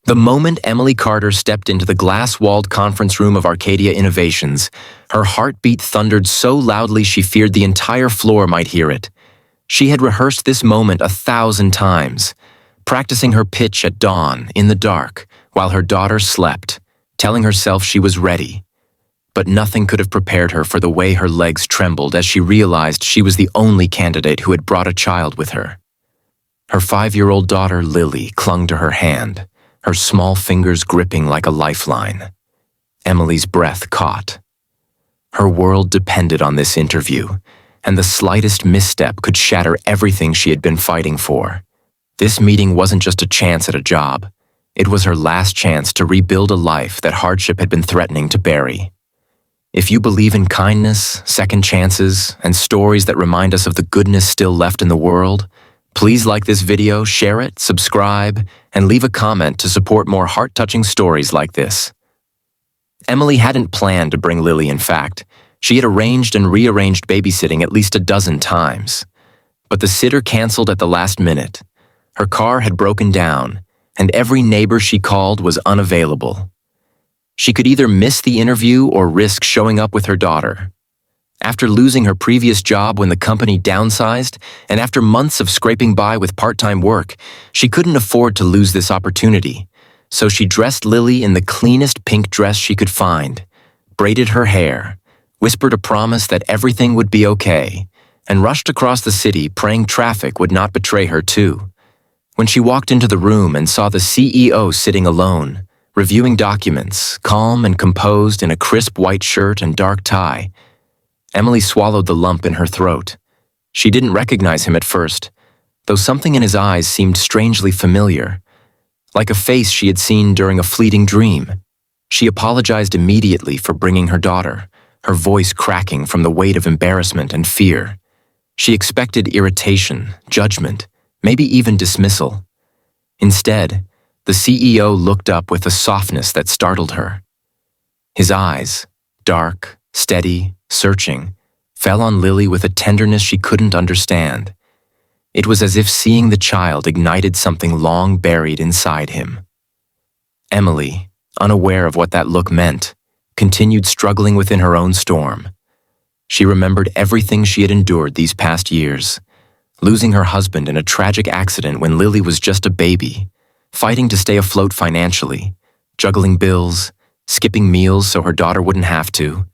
The moment Emily Carter stepped into the glass-walled conference room of Arcadia Innovations, her heartbeat thundered so loudly she feared the entire floor might hear it. She had rehearsed this moment 1,000 times, practicing her pitch at dawn, in the dark, while her daughter slept, telling herself she was ready. But nothing could have prepared her for the way her legs trembled as she realized she was the only candidate who had brought a child with her. Her 5-year-old daughter, Lily, clung to her hand, her small fingers gripping like a lifeline. Emily's breath caught. Her world depended on this interview, and the slightest misstep could shatter everything she had been fighting for. This meeting wasn't just a chance at a job. It was her last chance to rebuild a life that hardship had been threatening to bury. If you believe in kindness, second chances, and stories that remind us of the goodness still left in the world, please like this video, share it, subscribe, and leave a comment to support more heart-touching stories like this. Emily hadn't planned to bring Lily, in fact. She had arranged and rearranged babysitting at least a dozen times. But the sitter canceled at the last minute. Her car had broken down, and every neighbor she called was unavailable. She could either miss the interview or risk showing up with her daughter. After losing her previous job when the company downsized, and after months of scraping by with part-time work, she couldn't afford to lose this opportunity. So she dressed Lily in the cleanest pink dress she could find, braided her hair, whispered a promise that everything would be okay, and rushed across the city praying traffic would not betray her too. When she walked into the room and saw the CEO sitting alone, reviewing documents, calm and composed in a crisp white shirt and dark tie, Emily swallowed the lump in her throat. She didn't recognize him at first, though something in his eyes seemed strangely familiar, like a face she had seen during a fleeting dream. She apologized immediately for bringing her daughter, her voice cracking from the weight of embarrassment and fear. She expected irritation, judgment, maybe even dismissal. Instead, the CEO looked up with a softness that startled her. His eyes, dark, steady, searching, fell on Lily with a tenderness she couldn't understand. It was as if seeing the child ignited something long buried inside him. Emily, unaware of what that look meant, continued struggling within her own storm. She remembered everything she had endured these past years, losing her husband in a tragic accident when Lily was just a baby, fighting to stay afloat financially, juggling bills, skipping meals so her daughter wouldn't have to,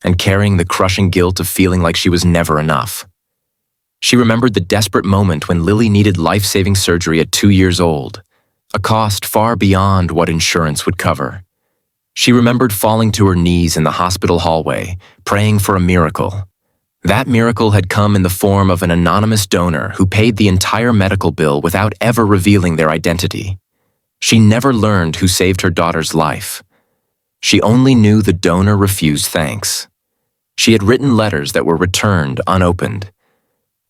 and carrying the crushing guilt of feeling like she was never enough. She remembered the desperate moment when Lily needed life-saving surgery at 2 years old, a cost far beyond what insurance would cover. She remembered falling to her knees in the hospital hallway, praying for a miracle. That miracle had come in the form of an anonymous donor who paid the entire medical bill without ever revealing their identity. She never learned who saved her daughter's life. She only knew the donor refused thanks. She had written letters that were returned unopened.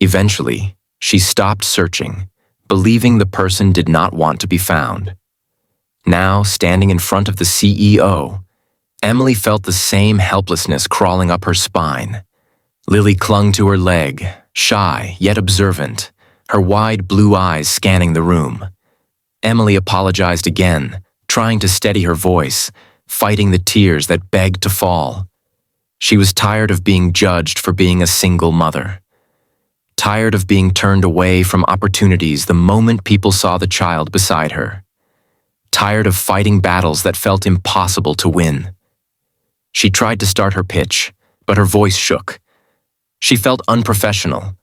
Eventually, she stopped searching, believing the person did not want to be found. Now, standing in front of the CEO, Emily felt the same helplessness crawling up her spine. Lily clung to her leg, shy yet observant, her wide blue eyes scanning the room. Emily apologized again, trying to steady her voice, fighting the tears that begged to fall. She was tired of being judged for being a single mother. Tired of being turned away from opportunities the moment people saw the child beside her. Tired of fighting battles that felt impossible to win. She tried to start her pitch, but her voice shook. She felt unprofessional.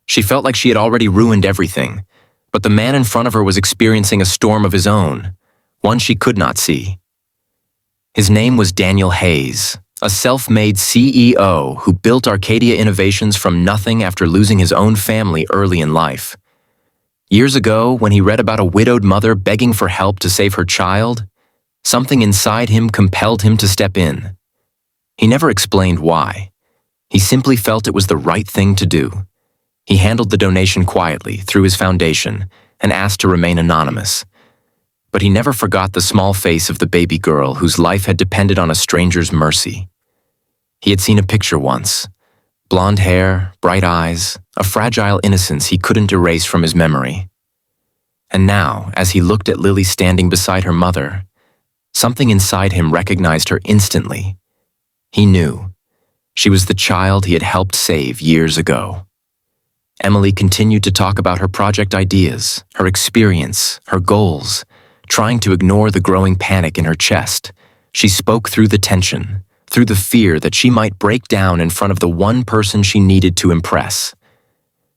She felt like she had already ruined everything, but the man in front of her was experiencing a storm of his own, one she could not see. His name was Daniel Hayes, a self-made CEO who built Arcadia Innovations from nothing after losing his own family early in life. Years ago, when he read about a widowed mother begging for help to save her child, something inside him compelled him to step in. He never explained why. He simply felt it was the right thing to do. He handled the donation quietly through his foundation and asked to remain anonymous. But he never forgot the small face of the baby girl whose life had depended on a stranger's mercy. He had seen a picture once. Blonde hair, bright eyes, a fragile innocence he couldn't erase from his memory. And now, as he looked at Lily standing beside her mother, something inside him recognized her instantly. He knew. She was the child he had helped save years ago. Emily continued to talk about her project ideas, her experience, her goals, trying to ignore the growing panic in her chest. She spoke through the tension, through the fear that she might break down in front of the one person she needed to impress.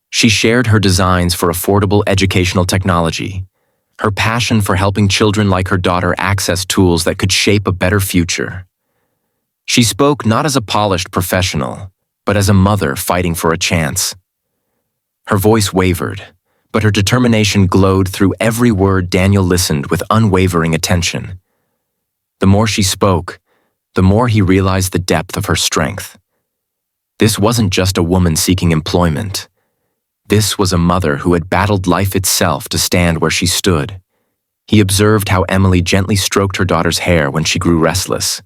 She shared her designs for affordable educational technology, her passion for helping children like her daughter access tools that could shape a better future. She spoke not as a polished professional, but as a mother fighting for a chance. Her voice wavered, but her determination glowed through every word. Daniel listened with unwavering attention. The more she spoke, the more he realized the depth of her strength. This wasn't just a woman seeking employment. This was a mother who had battled life itself to stand where she stood. He observed how Emily gently stroked her daughter's hair when she grew restless,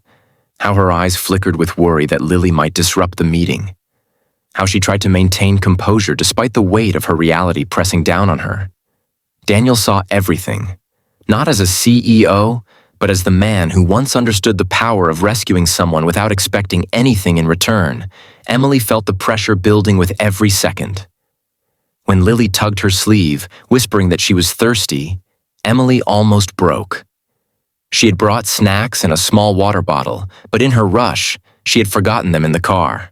how her eyes flickered with worry that Lily might disrupt the meeting, how she tried to maintain composure despite the weight of her reality pressing down on her. Daniel saw everything, not as a CEO, but as the man who once understood the power of rescuing someone without expecting anything in return. Emily felt the pressure building with every second. When Lily tugged her sleeve, whispering that she was thirsty, Emily almost broke. She had brought snacks and a small water bottle, but in her rush, she had forgotten them in the car.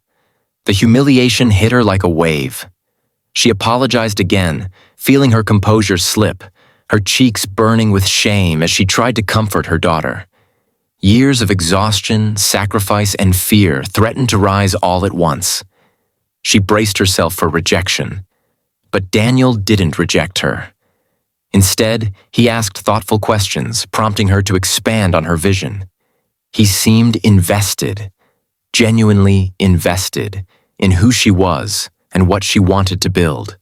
The humiliation hit her like a wave. She apologized again, feeling her composure slip, her cheeks burning with shame as she tried to comfort her daughter. Years of exhaustion, sacrifice, and fear threatened to rise all at once. She braced herself for rejection. But Daniel didn't reject her. Instead, he asked thoughtful questions, prompting her to expand on her vision. He seemed invested, genuinely invested, in who she was and what she wanted to build.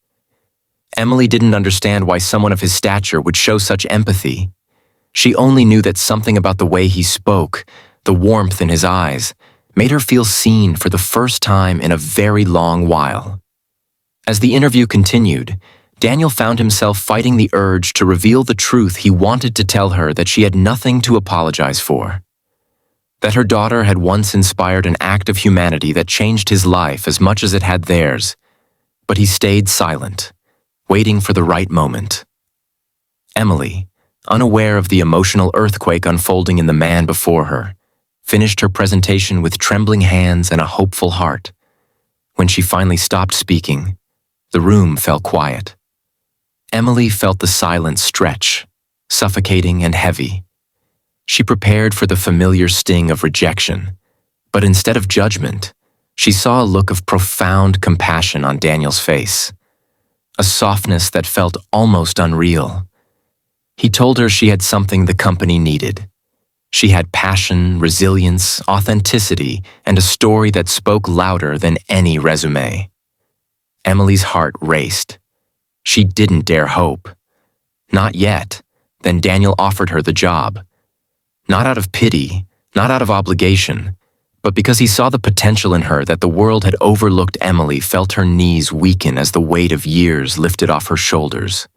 Emily didn't understand why someone of his stature would show such empathy. She only knew that something about the way he spoke, the warmth in his eyes, made her feel seen for the first time in a very long while. As the interview continued, Daniel found himself fighting the urge to reveal the truth he wanted to tell her, that she had nothing to apologize for. That her daughter had once inspired an act of humanity that changed his life as much as it had theirs. But he stayed silent, waiting for the right moment. Emily, unaware of the emotional earthquake unfolding in the man before her, finished her presentation with trembling hands and a hopeful heart. When she finally stopped speaking, the room fell quiet. Emily felt the silence stretch, suffocating and heavy. She prepared for the familiar sting of rejection, but instead of judgment, she saw a look of profound compassion on Daniel's face, a softness that felt almost unreal. He told her she had something the company needed. She had passion, resilience, authenticity, and a story that spoke louder than any resume. Emily's heart raced. She didn't dare hope. Not yet. Then Daniel offered her the job. Not out of pity, not out of obligation, but because he saw the potential in her that the world had overlooked. Emily felt her knees weaken as the weight of years lifted off her shoulders.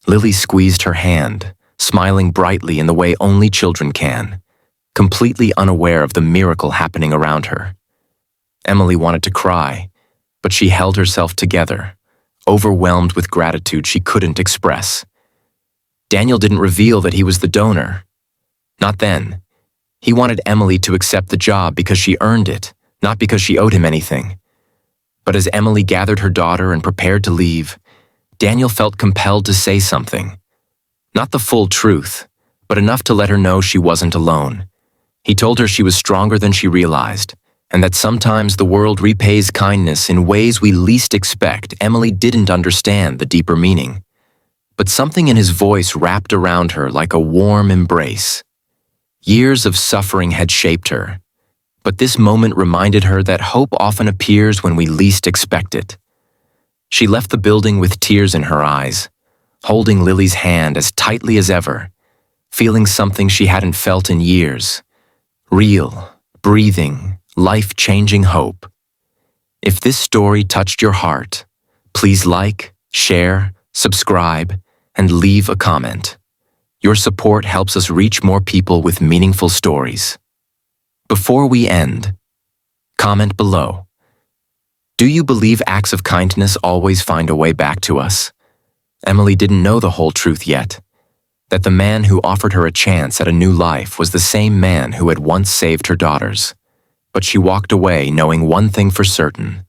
Lily squeezed her hand, smiling brightly in the way only children can, completely unaware of the miracle happening around her. Emily wanted to cry, but she held herself together, overwhelmed with gratitude she couldn't express. Daniel didn't reveal that he was the donor. Not then. He wanted Emily to accept the job because she earned it, not because she owed him anything. But as Emily gathered her daughter and prepared to leave, Daniel felt compelled to say something. Not the full truth, but enough to let her know she wasn't alone. He told her she was stronger than she realized, and that sometimes the world repays kindness in ways we least expect. Emily didn't understand the deeper meaning, but something in his voice wrapped around her like a warm embrace. Years of suffering had shaped her, but this moment reminded her that hope often appears when we least expect it. She left the building with tears in her eyes, holding Lily's hand as tightly as ever, feeling something she hadn't felt in years. Real, breathing, life-changing hope. If this story touched your heart, please like, share, subscribe, and leave a comment. Your support helps us reach more people with meaningful stories. Before we end, comment below. Do you believe acts of kindness always find a way back to us? Emily didn't know the whole truth yet, that the man who offered her a chance at a new life was the same man who had once saved her daughters. But she walked away knowing one thing for certain.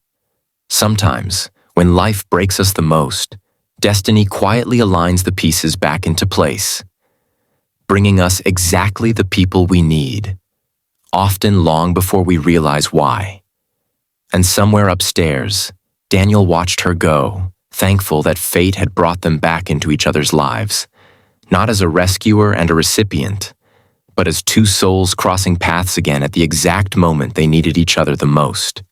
Sometimes, when life breaks us the most, destiny quietly aligns the pieces back into place, bringing us exactly the people we need, often long before we realize why. And somewhere upstairs, Daniel watched her go, thankful that fate had brought them back into each other's lives, not as a rescuer and a recipient, but as two souls crossing paths again at the exact moment they needed each other the most.